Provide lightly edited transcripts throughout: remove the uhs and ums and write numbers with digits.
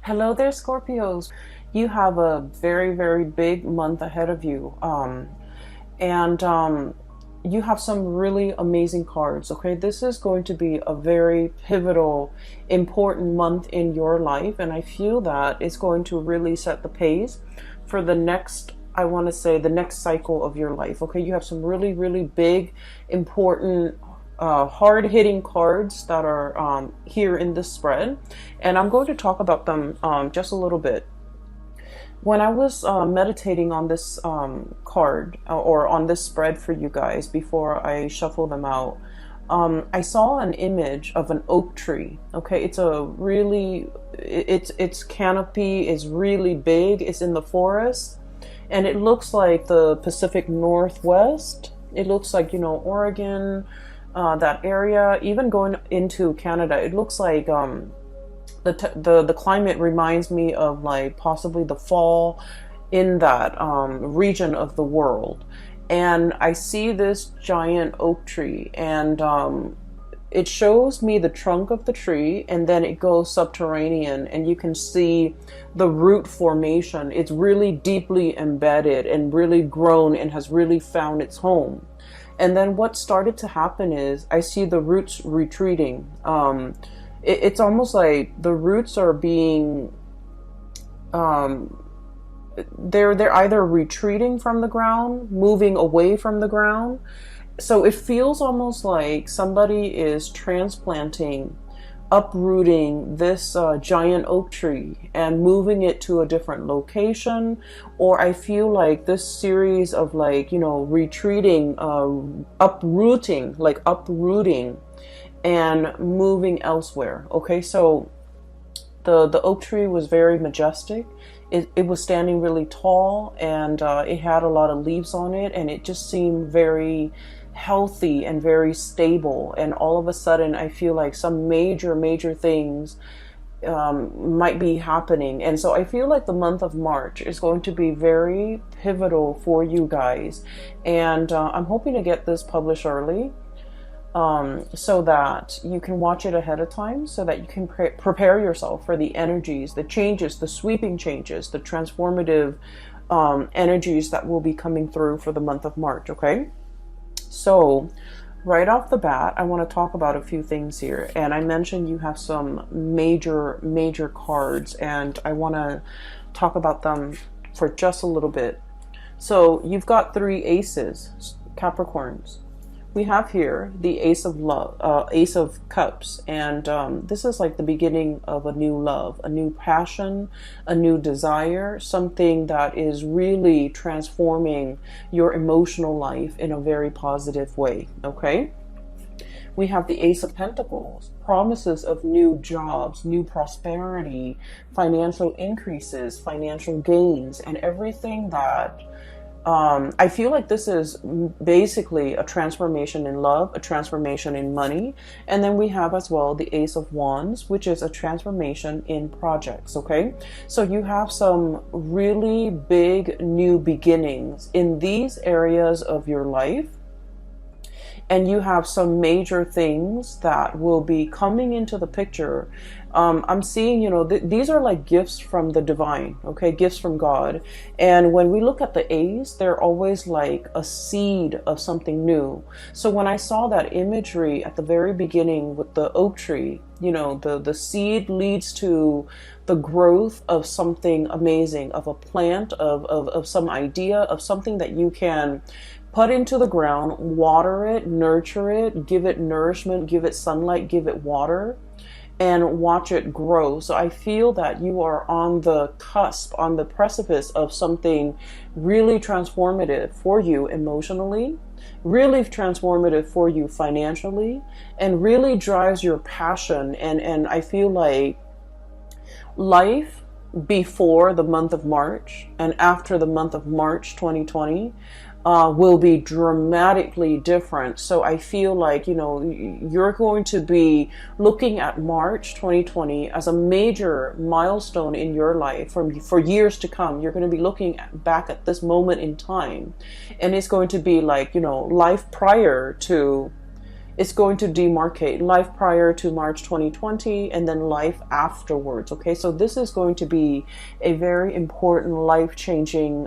Hello there, Scorpios. You have a very, very big month ahead of you. And you have some really amazing cards. Okay, this is going to be a very pivotal, important month in your life. And I feel that it's going to really set the pace for the next, I want to say, the next cycle of your life. Okay, you have some really, really big, important, hard-hitting cards that are here in this spread, and I'm going to talk about them just a little bit. When I was meditating on this card or on this spread for you guys before I shuffle them out, I saw an image of an oak tree. Okay, it's a really, its canopy is really big. It's in the forest, and it looks like the Pacific Northwest. It looks like, Oregon, that area, even going into Canada. It looks like the climate reminds me of like possibly the fall in that region of the world. And I see this giant oak tree, and it shows me the trunk of the tree, and then it goes subterranean, and you can see the root formation. It's really deeply embedded and really grown and has really found its home. And then what started to happen is I see the roots retreating. It's almost like the roots are being, they're either retreating from the ground, moving away from the ground. So it feels almost like somebody is transplanting, uprooting this giant oak tree and moving it to a different location. Or I feel like this series of retreating, uprooting and moving elsewhere. Okay, so the oak tree was very majestic. It was standing really tall, and it had a lot of leaves on it, and it just seemed very healthy and very stable. And all of a sudden I feel like some major things might be happening. And so I feel like the month of March is going to be very pivotal for you guys, and I'm hoping to get this published early, so that you can watch it ahead of time, so that you can prepare yourself for the energies, the changes, the sweeping changes, the transformative energies that will be coming through for the month of March. Okay, so right off the bat, I want to talk about a few things here. And I mentioned you have some major cards, and I want to talk about them for just a little bit. So you've got three aces, Capricorns. We have here the Ace of Love, Ace of Cups, and this is like the beginning of a new love, a new passion, a new desire, something that is really transforming your emotional life in a very positive way. Okay, we have the Ace of Pentacles, promises of new jobs, new prosperity, financial increases, financial gains, and everything that I feel like this is basically a transformation in love, a transformation in money. And then we have as well the Ace of Wands, which is a transformation in projects. Okay, so you have some really big new beginnings in these areas of your life. And you have some major things that will be coming into the picture. I'm seeing, these are like gifts from the divine, okay, gifts from God. And when we look at the A's, they're always like a seed of something new. So when I saw that imagery at the very beginning with the oak tree, the seed leads to the growth of something amazing, of a plant, of some idea, of something that you can put into the ground, water it, nurture it, give it nourishment, give it sunlight, give it water, and watch it grow. So I feel that you are on the cusp, on the precipice of something really transformative for you emotionally, really transformative for you financially, and really drives your passion. And I feel like life before the month of March and after the month of March 2020 will be dramatically different. So I feel like, you're going to be looking at March 2020 as a major milestone in your life for years to come. You're going to be looking back at this moment in time, and it's going to be like, life prior to It's going to demarcate life prior to March 2020 and then life afterwards. Okay, so this is going to be a very important life-changing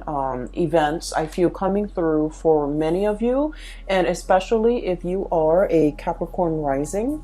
events I feel coming through for many of you, and especially if you are a Capricorn rising.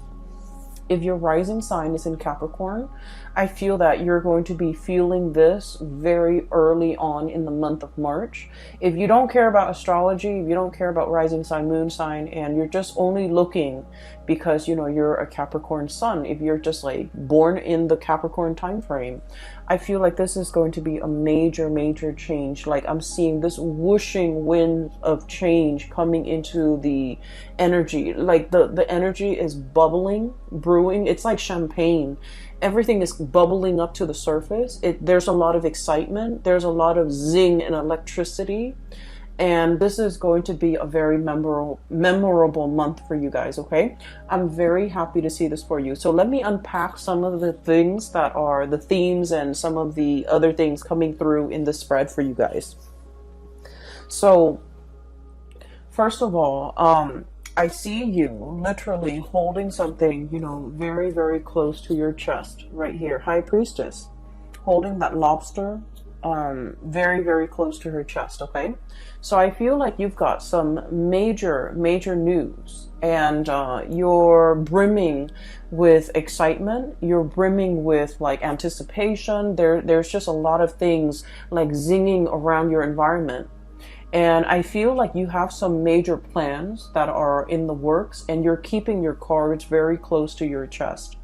If your rising sign is in Capricorn, I feel that you're going to be feeling this very early on in the month of March. If you don't care about astrology, if you don't care about rising sign, moon sign, and you're just only looking because, you know, you're a Capricorn sun, if you're just like born in the Capricorn time frame, I feel like this is going to be a major, major change. Like I'm seeing this whooshing wind of change coming into the energy. Like the energy is bubbling, brewing. It's like champagne. Everything is bubbling up to the surface. There's a lot of excitement. There's a lot of zing and electricity. And this is going to be a very memorable month for you guys, okay? I'm very happy to see this for you. So let me unpack some of the things that are the themes and some of the other things coming through in the spread for you guys. So, first of all, I see you literally holding something, you know, very, very close to your chest right here. High Priestess holding that lobster very, very close to her chest, okay? So I feel like you've got some major, major news, and you're brimming with excitement. You're brimming with like anticipation. There's just a lot of things like zinging around your environment. And I feel like you have some major plans that are in the works, and you're keeping your cards very close to your chest.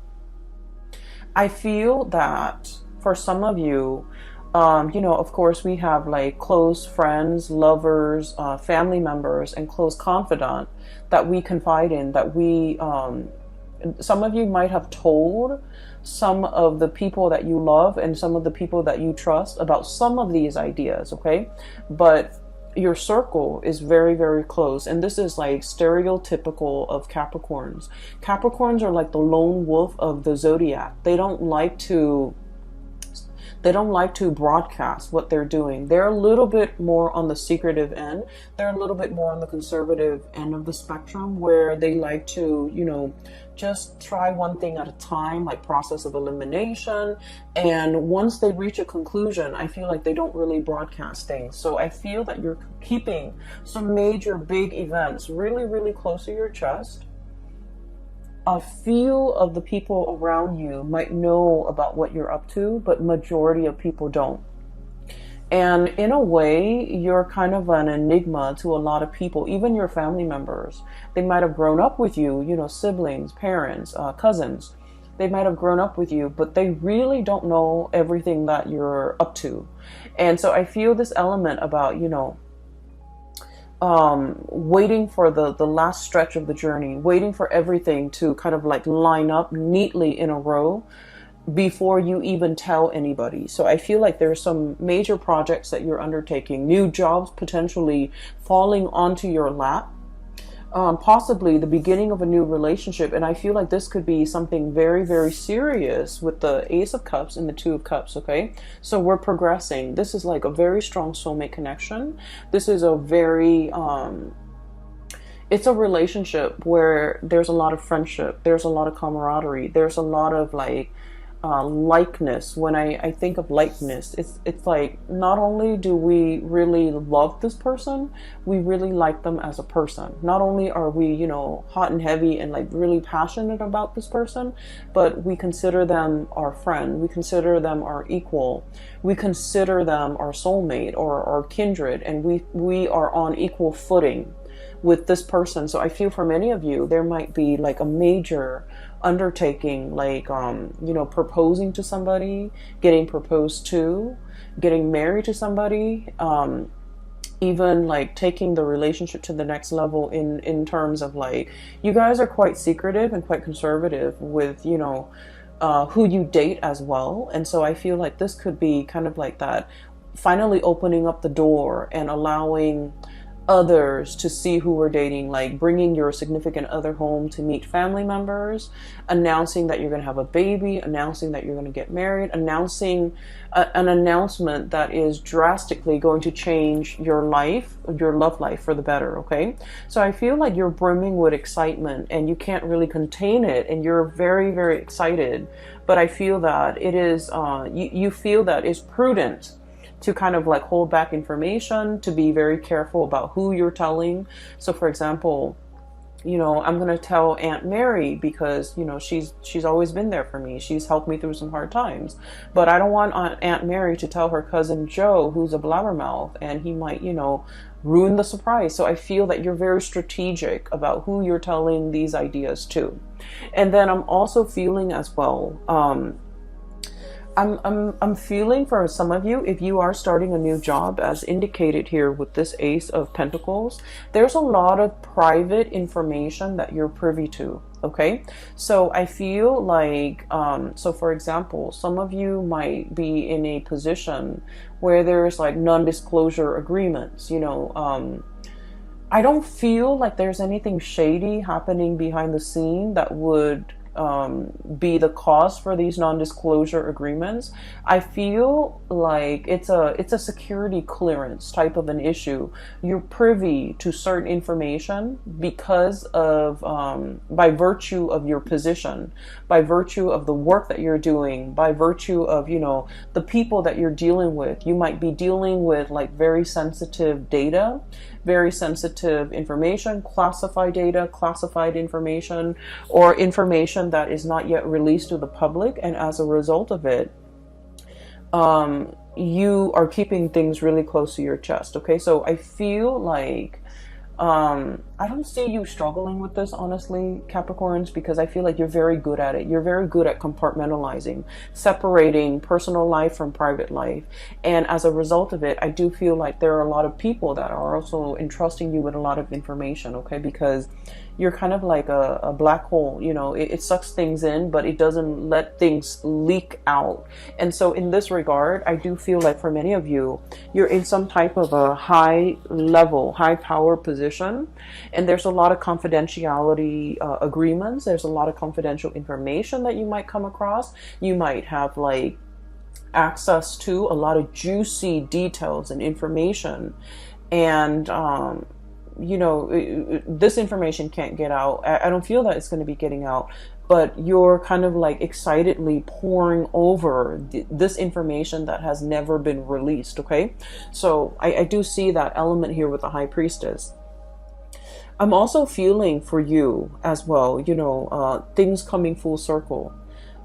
I feel that for some of you, you know, of course, we have like close friends, lovers, family members, and close confidant that we confide in, that we, some of you might have told some of the people that you love and some of the people that you trust about some of these ideas, okay? But your circle is very, very close. And this is like stereotypical of Capricorns. Capricorns are like the lone wolf of the zodiac. They don't like to broadcast what they're doing. They're a little bit more on the secretive end. They're a little bit more on the conservative end of the spectrum, where they like to, you know, just try one thing at a time, like process of elimination. And once they reach a conclusion, I feel like they don't really broadcast things. So I feel that you're keeping some major big events really, really close to your chest. A few of the people around you might know about what you're up to, but majority of people don't. And in a way, you're kind of an enigma to a lot of people, even your family members. They might have grown up with you, you know, siblings, parents, cousins. They might have grown up with you, but they really don't know everything that you're up to. And so I feel this element about, you know, waiting for the last stretch of the journey, waiting for everything to kind of like line up neatly in a row before you even tell anybody. So I feel like there's some major projects that you're undertaking, new jobs potentially falling onto your lap, possibly the beginning of a new relationship. And I feel like this could be something very, very serious with the Ace of Cups and the Two of Cups, okay? So we're progressing. This is like a very strong soulmate connection. This is a very, it's a relationship where there's a lot of friendship. There's a lot of camaraderie. There's a lot of like, likeness. When I think of likeness, it's like not only do we really love this person, we really like them as a person. Not only are we, you know, hot and heavy and like really passionate about this person, but we consider them our friend, we consider them our equal, we consider them our soulmate or our kindred, and we are on equal footing with this person. So I feel for many of you, there might be like a major undertaking, like, you know, proposing to somebody, getting proposed to, getting married to somebody, even like taking the relationship to the next level in terms of like, you guys are quite secretive and quite conservative with, you know, who you date as well. And so I feel like this could be kind of like that, finally opening up the door and allowing others to see who we're dating, like bringing your significant other home to meet family members, announcing that you're going to have a baby, announcing that you're going to get married, announcing an announcement that is drastically going to change your life, your love life for the better. Okay, so I feel like you're brimming with excitement and you can't really contain it, and you're very, very excited. But I feel that it is you feel that it's prudent to kind of like hold back information, to be very careful about who you're telling. So for example, you know, I'm going to tell Aunt Mary because, you know, she's always been there for me. She's helped me through some hard times. But I don't want Aunt Mary to tell her cousin Joe, who's a blabbermouth, and he might, you know, ruin the surprise. So I feel that you're very strategic about who you're telling these ideas to. And then I'm also feeling as well, I'm feeling for some of you, if you are starting a new job, as indicated here with this Ace of Pentacles, there's a lot of private information that you're privy to. Okay, so I feel like, so for example, some of you might be in a position where there's like non-disclosure agreements, you know. I don't feel like there's anything shady happening behind the scene that would be the cause for these non-disclosure agreements. I feel like it's a security clearance type of an issue. You're privy to certain information because of by virtue of your position, by virtue of the work that you're doing, by virtue of, you know, the people that you're dealing with. You might be dealing with like very sensitive data, very sensitive information, classified data, classified information, or information that is not yet released to the public. And as a result of it, you are keeping things really close to your chest. Okay, so I feel like I don't see you struggling with this, honestly, Capricorns, because I feel like you're very good at it. You're very good at compartmentalizing, separating personal life from private life. And as a result of it, I do feel like there are a lot of people that are also entrusting you with a lot of information, okay? Because you're kind of like a black hole, you know, it sucks things in, but it doesn't let things leak out. And so in this regard, I do feel like for many of you, you're in some type of a high level, high power position. And there's a lot of confidentiality agreements. There's a lot of confidential information that you might come across. You might have like access to a lot of juicy details and information. And, you know, this information can't get out. I don't feel that it's going to be getting out, but you're kind of like excitedly pouring over this information that has never been released. Okay. So I do see that element here with the High Priestess. I'm also feeling for you as well, you know, things coming full circle.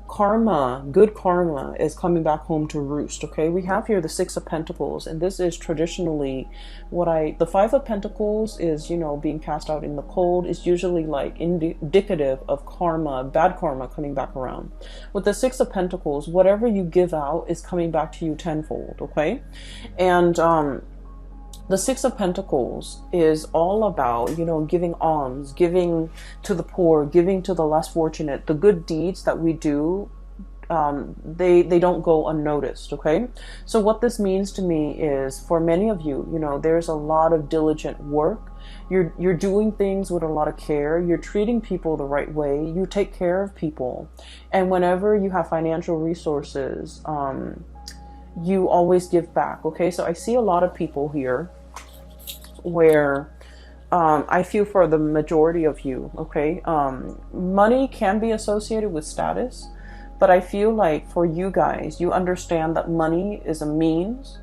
Karma, good karma is coming back home to roost. Okay, we have here the Six of Pentacles, and this is traditionally the Five of Pentacles is, you know, being cast out in the cold, is usually like indicative of karma, bad karma coming back around. With the Six of Pentacles, whatever you give out is coming back to you tenfold. Okay, and the Six of Pentacles is all about, you know, giving alms, giving to the poor, giving to the less fortunate. The good deeds that we do, they don't go unnoticed. Okay, so what this means to me is, for many of you, you know, there's a lot of diligent work. You're doing things with a lot of care. You're treating people the right way. You take care of people, and whenever you have financial resources, you always give back. Okay, so I see a lot of people here where I feel for the majority of you, okay, money can be associated with status, but I feel like for you guys, you understand that money is a means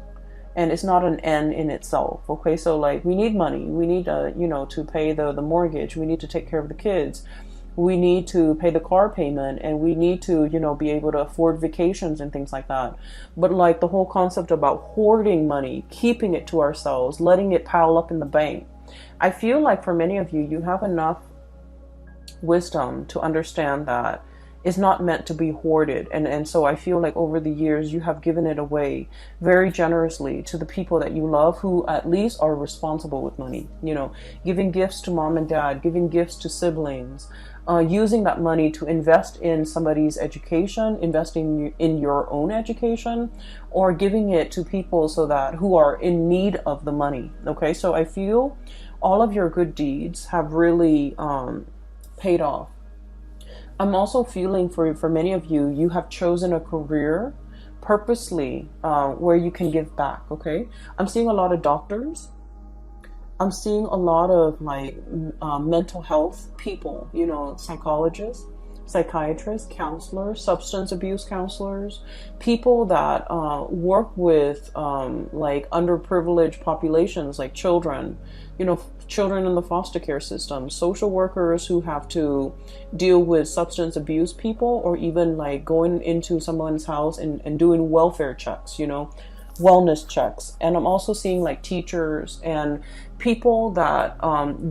and it's not an end in itself. Okay, so like we need money, we need you know, to pay the mortgage, we need to take care of the kids, we need to pay the car payment, and we need to, you know, be able to afford vacations and things like that. But like the whole concept about hoarding money, keeping it to ourselves, letting it pile up in the bank, I feel like for many of you, you have enough wisdom to understand that it's not meant to be hoarded. And so I feel like over the years, you have given it away very generously to the people that you love, who at least are responsible with money, you know, giving gifts to mom and dad, giving gifts to siblings, using that money to invest in somebody's education, investing in your own education, or giving it to people so that who are in need of the money. Okay, so I feel all of your good deeds have really paid off. I'm also feeling for many of you, you have chosen a career purposely where you can give back. Okay, I'm seeing a lot of doctors. I'm seeing a lot of like mental health people, you know, psychologists, psychiatrists, counselors, substance abuse counselors, people that work with like underprivileged populations, like children, you know, children in the foster care system, social workers who have to deal with substance abuse people, or even like going into someone's house and doing welfare checks, you know, wellness checks. And I'm also seeing like teachers and people that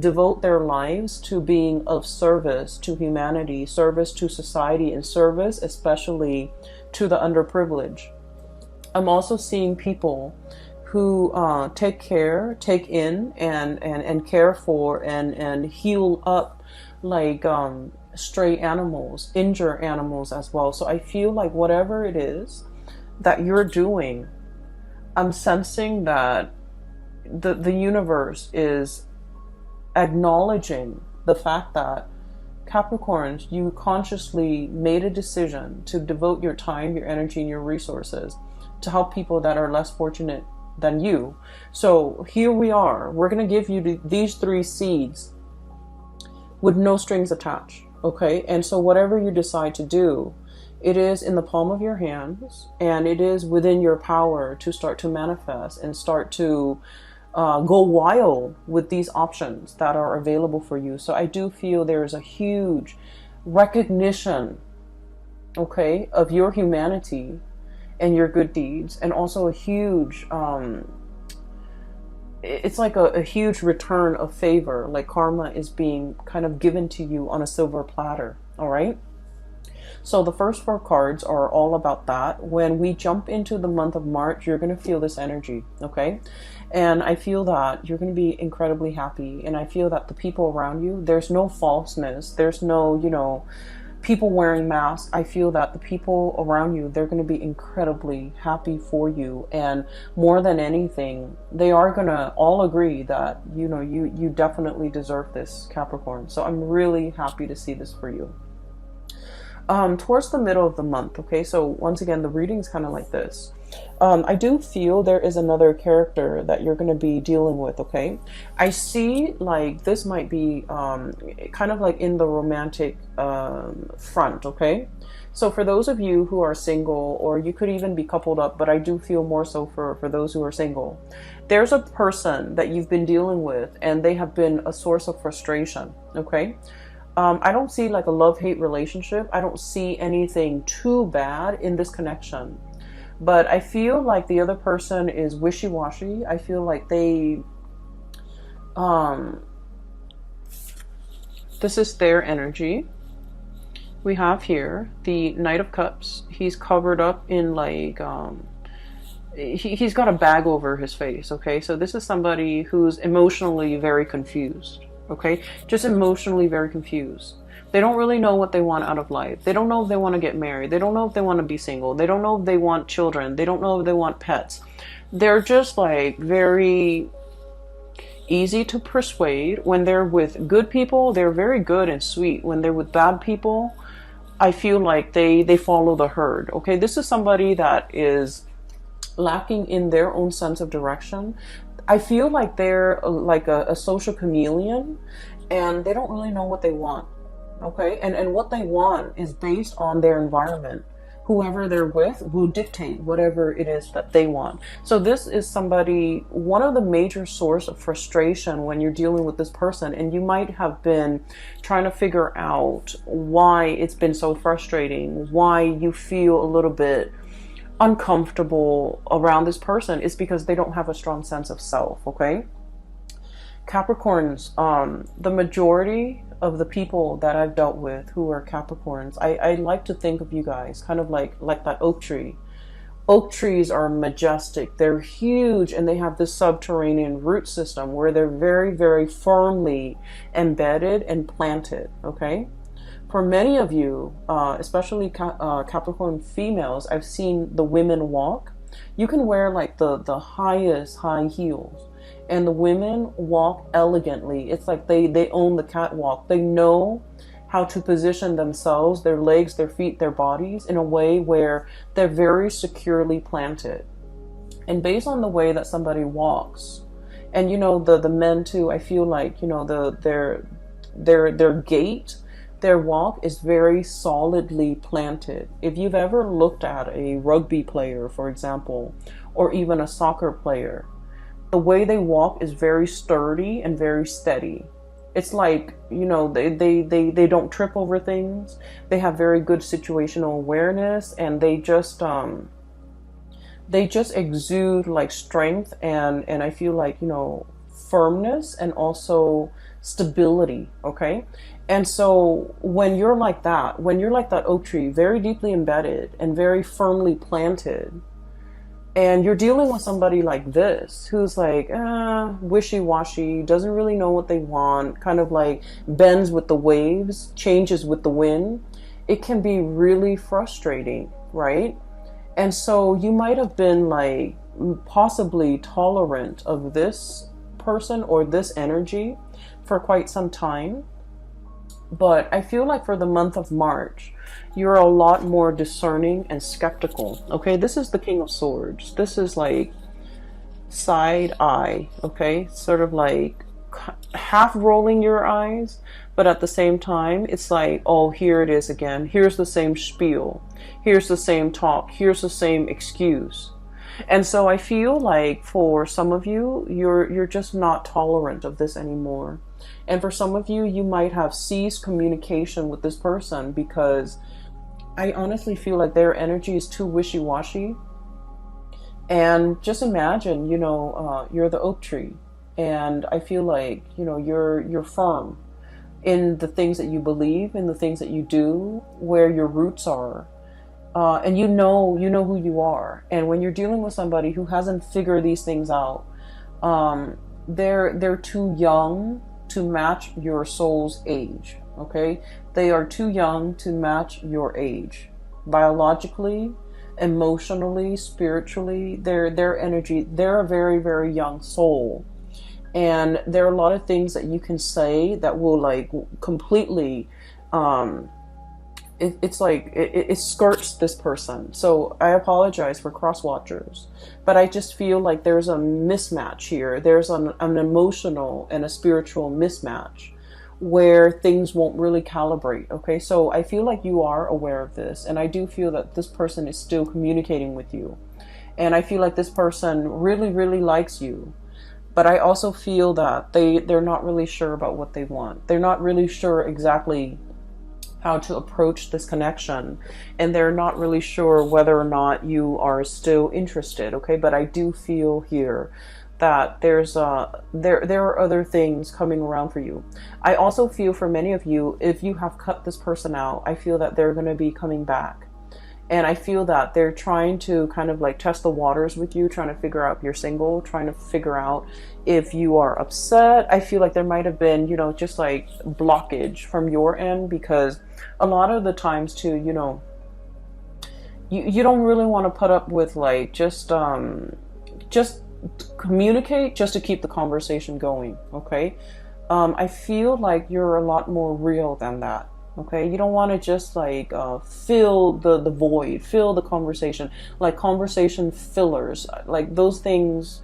devote their lives to being of service to humanity, service to society, and service especially to the underprivileged. I'm also seeing people who take in and care for and heal up like stray animals, injure animals as well. So I feel like whatever it is that you're doing, I'm sensing that the universe is acknowledging the fact that Capricorns, you consciously made a decision to devote your time, your energy, and your resources to help people that are less fortunate than you. So here we are. We're going to give you these 3 seeds with no strings attached. Okay? And so whatever you decide to do, it is in the palm of your hands, and it is within your power to start to manifest and start to go wild with these options that are available for you. So I do feel there is a huge recognition, okay, of your humanity and your good deeds, and also a huge, it's like a huge return of favor, like karma is being kind of given to you on a silver platter, all right? So the first 4 cards are all about that. When we jump into the month of March, you're going to feel this energy, okay? And I feel that you're going to be incredibly happy. And I feel that the people around you, there's no falseness. There's no, you know, people wearing masks. I feel that the people around you, they're going to be incredibly happy for you. And more than anything, they are going to all agree that, you know, you definitely deserve this, Capricorn. So I'm really happy to see this for you. Towards the middle of the month, okay, so once again, the reading is kind of like this. I do feel there is another character that you're going to be dealing with, okay? I see like this might be kind of like in the romantic front, okay? So for those of you who are single, or you could even be coupled up, but I do feel more so for those who are single, there's a person that you've been dealing with, and they have been a source of frustration, okay? I don't see like a love-hate relationship. I don't see anything too bad in this connection. But I feel like the other person is wishy-washy. I feel like they, this is their energy. We have here the Knight of Cups. He's covered up in like, he's got a bag over his face, okay? So this is somebody who's emotionally very confused. Okay, just emotionally very confused. They don't really know what they want out of life. They don't know if they want to get married. They don't know if they want to be single. They don't know if they want children. They don't know if they want pets. They're just like very easy to persuade. When they're with good people, they're very good and sweet. When they're with bad people, I feel like they follow the herd. Okay, this is somebody that is lacking in their own sense of direction. I feel like they're like a social chameleon, and they don't really know what they want, okay? And what they want is based on their environment. Whoever they're with will dictate whatever it is that they want. So this is somebody, one of the major source of frustration when you're dealing with this person, and you might have been trying to figure out why it's been so frustrating, why you feel a little bit uncomfortable around this person, is because they don't have a strong sense of self, okay? Capricorns, the majority of the people that I've dealt with who are Capricorns, I like to think of you guys kind of like that oak tree. Oak trees are majestic, they're huge, and they have this subterranean root system where they're very, very firmly embedded and planted, okay? For many of you, especially Capricorn females, I've seen the women walk. You can wear like the highest high heels, and the women walk elegantly. It's like they own the catwalk. They know how to position themselves, their legs, their feet, their bodies in a way where they're very securely planted. And based on the way that somebody walks, and the men too, I feel like their gait, their walk is very solidly planted. If you've ever looked at a rugby player, for example, or even a soccer player, the way they walk is very sturdy and very steady. It's like, they don't trip over things. They have very good situational awareness, and they just exude like strength and I feel like, firmness and also stability. Okay. And so when you're like that oak tree, very deeply embedded and very firmly planted, and you're dealing with somebody like this, who's like, wishy-washy, doesn't really know what they want, kind of like bends with the waves, changes with the wind, it can be really frustrating, right? And so you might have been like possibly tolerant of this person or this energy for quite some time. But I feel like for the month of March, you're a lot more discerning and skeptical. Okay, this is the King of Swords. This is like side eye. Okay, sort of like half rolling your eyes, but at the same time, it's like, oh, here it is again. Here's the same spiel. Here's the same talk. Here's the same excuse. And so I feel like for some of you, you're just not tolerant of this anymore. And for some of you, you might have ceased communication with this person because I honestly feel like their energy is too wishy-washy. And just imagine, you're the oak tree, and I feel like, you're firm in the things that you believe, in the things that you do, where your roots are. And you know who you are. And when you're dealing with somebody who hasn't figured these things out, they're too young to match your soul's age. Okay, they are too young to match your age, biologically, emotionally, spiritually. Their energy. They're a very, very young soul, and there are a lot of things that you can say that will like completely. It's like it skirts this person. So I apologize for cross watchers, but I just feel like there's a mismatch here. There's an emotional and a spiritual mismatch where things won't really calibrate. Okay, so I feel like you are aware of this, and I do feel that this person is still communicating with you, and I feel like this person really, really likes you. But I also feel that they're not really sure about what they want. They're not really sure exactly how to approach this connection, and they're not really sure whether or not you are still interested. Okay, but I do feel here that there are other things coming around for you. I also feel for many of you, if you have cut this person out, I feel that they're going to be coming back. And I feel that they're trying to kind of like test the waters with you, trying to figure out if you're single, trying to figure out if you are upset. I feel like there might have been, just like blockage from your end, because a lot of the times too, you don't really want to put up with like just communicate just to keep the conversation going. Okay. I feel like you're a lot more real than that. Okay, you don't want to just like fill the void, fill the conversation, like conversation fillers, like those things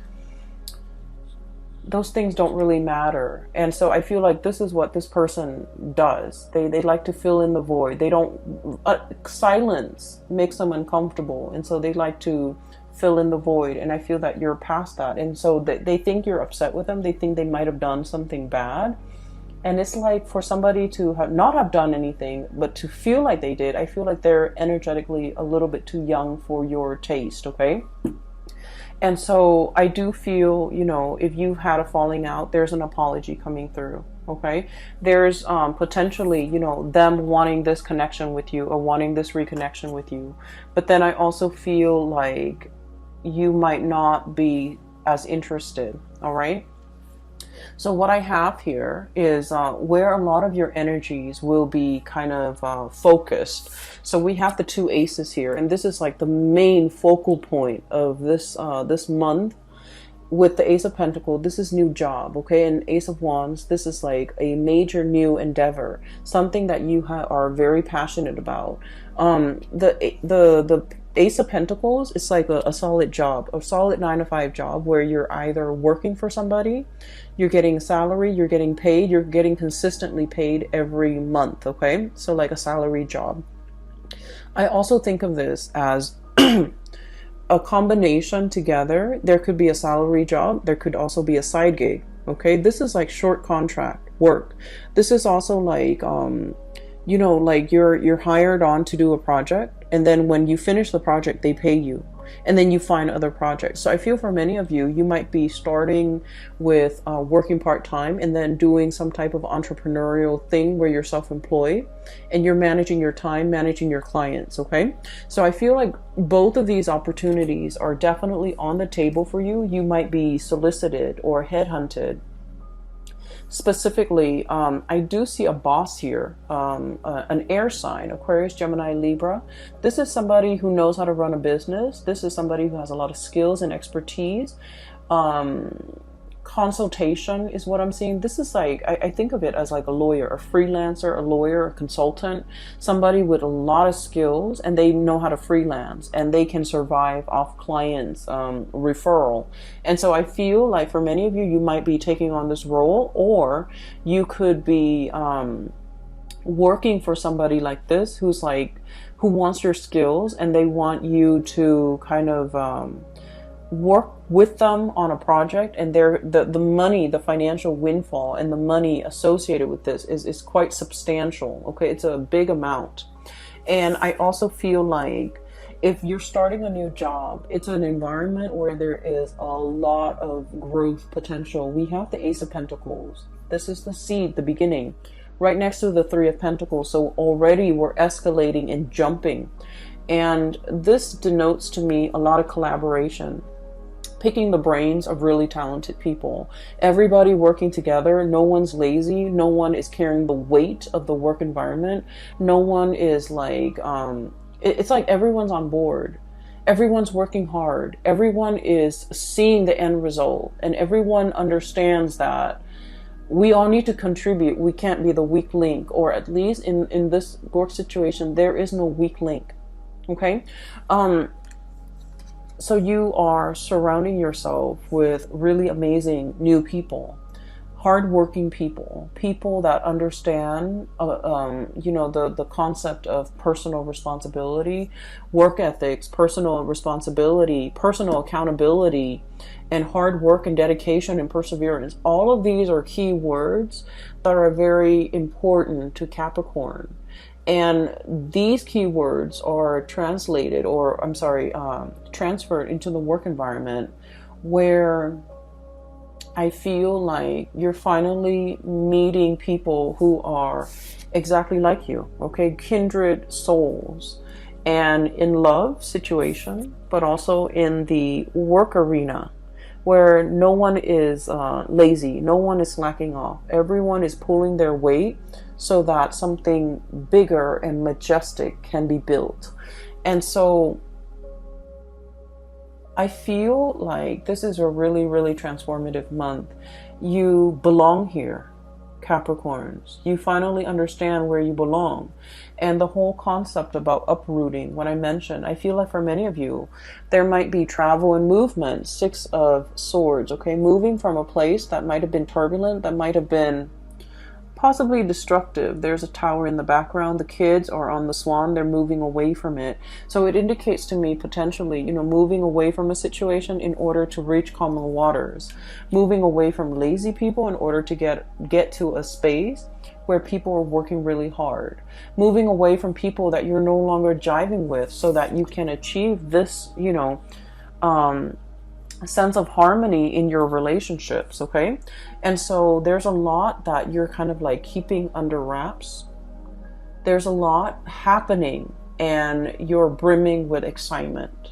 don't really matter. And so I feel like this is what this person does. They like to fill in the void. They don't silence makes them uncomfortable, and so they like to fill in the void. And I feel that you're past that, and so they think you're upset with them. They think they might have done something bad. And it's like for somebody to not have done anything, but to feel like they did, I feel like they're energetically a little bit too young for your taste, okay? And so I do feel, if you've had a falling out, there's an apology coming through, okay? There's potentially, them wanting this connection with you or wanting this reconnection with you. But then I also feel like you might not be as interested, all right? So what I have here is where a lot of your energies will be kind of focused. So we have the two aces here, and this is like the main focal point of this month. With the Ace of Pentacles, this is new job, okay? And Ace of Wands, this is like a major new endeavor, something that you are very passionate about. The Ace of Pentacles is like a solid job, a solid 9 to 5 job where you're either working for somebody, you're getting a salary, you're getting paid, you're getting consistently paid every month, okay? So like a salary job. I also think of this as a combination together. There could be a salary job. There could also be a side gig. Okay. This is like short contract work. This is also like, you know, like you're hired on to do a project. And then when you finish the project, they pay you. And then you find other projects. So I feel for many of you, you might be starting with working part-time and then doing some type of entrepreneurial thing where you're self-employed and you're managing your time, managing your clients, okay? So I feel like both of these opportunities are definitely on the table for you. You might be solicited or headhunted. Specifically, I do see a boss here, an air sign, Aquarius, Gemini, Libra. This is somebody who knows how to run a business. This is somebody who has a lot of skills and expertise. Consultation is what I'm seeing. This is like, I think of it as like a lawyer, a freelancer, a lawyer, a consultant, somebody with a lot of skills, and they know how to freelance and they can survive off clients' referral. And so I feel like for many of you, you might be taking on this role, or you could be working for somebody like this who's like, who wants your skills, and they want you to kind of work with them on a project, and the money, the financial windfall and the money associated with this is quite substantial. Okay, it's a big amount. And I also feel like if you're starting a new job, it's an environment where there is a lot of growth potential. We have the Ace of Pentacles. This is the seed, the beginning, right next to the Three of Pentacles. So already we're escalating and jumping. And this denotes to me a lot of collaboration, picking the brains of really talented people, everybody working together. No one's lazy. No one is carrying the weight of the work environment. No one is like, it's like everyone's on board. Everyone's working hard. Everyone is seeing the end result, and everyone understands that we all need to contribute. We can't be the weak link, or at least in this work situation, there is no weak link. Okay. So you are surrounding yourself with really amazing new people, hardworking people, people that understand, you know, the concept of personal responsibility, work ethics, personal responsibility, personal accountability, and hard work and dedication and perseverance. All of these are key words that are very important to Capricorn. And these keywords are translated, or I'm sorry, transferred into the work environment, where I feel like you're finally meeting people who are exactly like you, okay? Kindred souls. And in love situation, but also in the work arena, where no one is lazy, no one is slacking off. Everyone is pulling their weight so that something bigger and majestic can be built. And so I feel like this is a really, really transformative month. You belong here, Capricorns. You finally understand where you belong. And the whole concept about uprooting, what I mentioned, I feel like for many of you, there might be travel and movement. Six of Swords, okay? Moving from a place that might have been turbulent, that might have been possibly destructive. There's a tower in the background. The kids are on the swan. They're moving away from it. So it indicates to me potentially, you know, moving away from a situation in order to reach calmer waters. Moving away from lazy people in order to get to a space where people are working really hard. Moving away from people that you're no longer jiving with so that you can achieve this, you know, sense of harmony in your relationships, okay? And so there's a lot that you're kind of like keeping under wraps. There's a lot happening and you're brimming with excitement.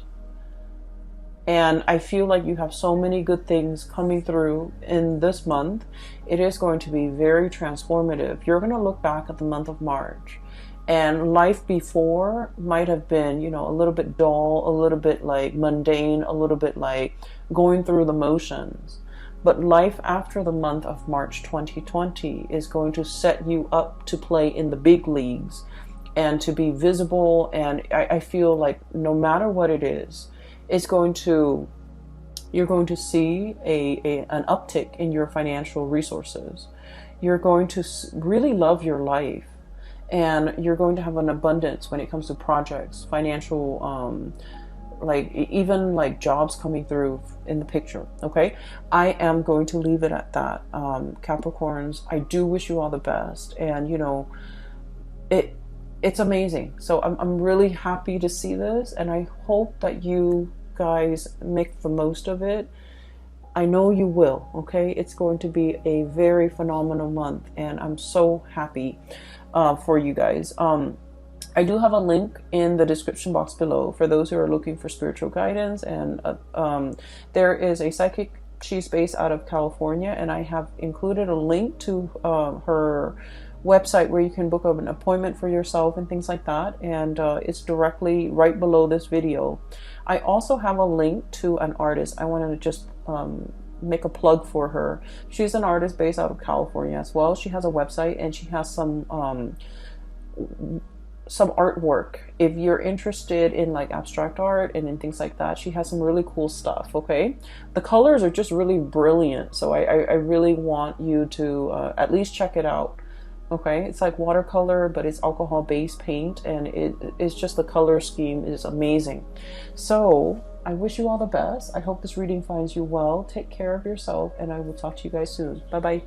And I feel like you have so many good things coming through in this month. It is going to be very transformative. You're going to look back at the month of March, and life before might have been, you know, a little bit dull, a little bit like mundane, a little bit like going through the motions. But life after the month of March 2020 is going to set you up to play in the big leagues and to be visible. And I feel like no matter what it is, it's going to, you're going to see an uptick in your financial resources. You're going to really love your life, and you're going to have an abundance when it comes to projects, financial, like even like jobs coming through in the picture. Okay, I am going to leave it at that. Capricorns, I do wish you all the best, and you know, it's amazing. So I'm really happy to see this, and I hope that you guys make the most of it. I know you will. Okay, it's going to be a very phenomenal month, and I'm so happy for you guys. I do have a link in the description box below for those who are looking for spiritual guidance, and there is a psychic. She's based out of California, and I have included a link to her website where you can book up an appointment for yourself and things like that, and it's directly right below this video. I also have a link to an artist. I wanted to just make a plug for her. She's an artist based out of California as well. She has a website, and she has some artwork. If you're interested in like abstract art and in things like that, she has some really cool stuff. Okay, the colors are just really brilliant, so I really want you to at least check it out. Okay, it's like watercolor, but it's alcohol based paint, and it's just, the color scheme is amazing. So I wish you all the best. I hope this reading finds you well. Take care of yourself, and I will talk to you guys soon. Bye bye.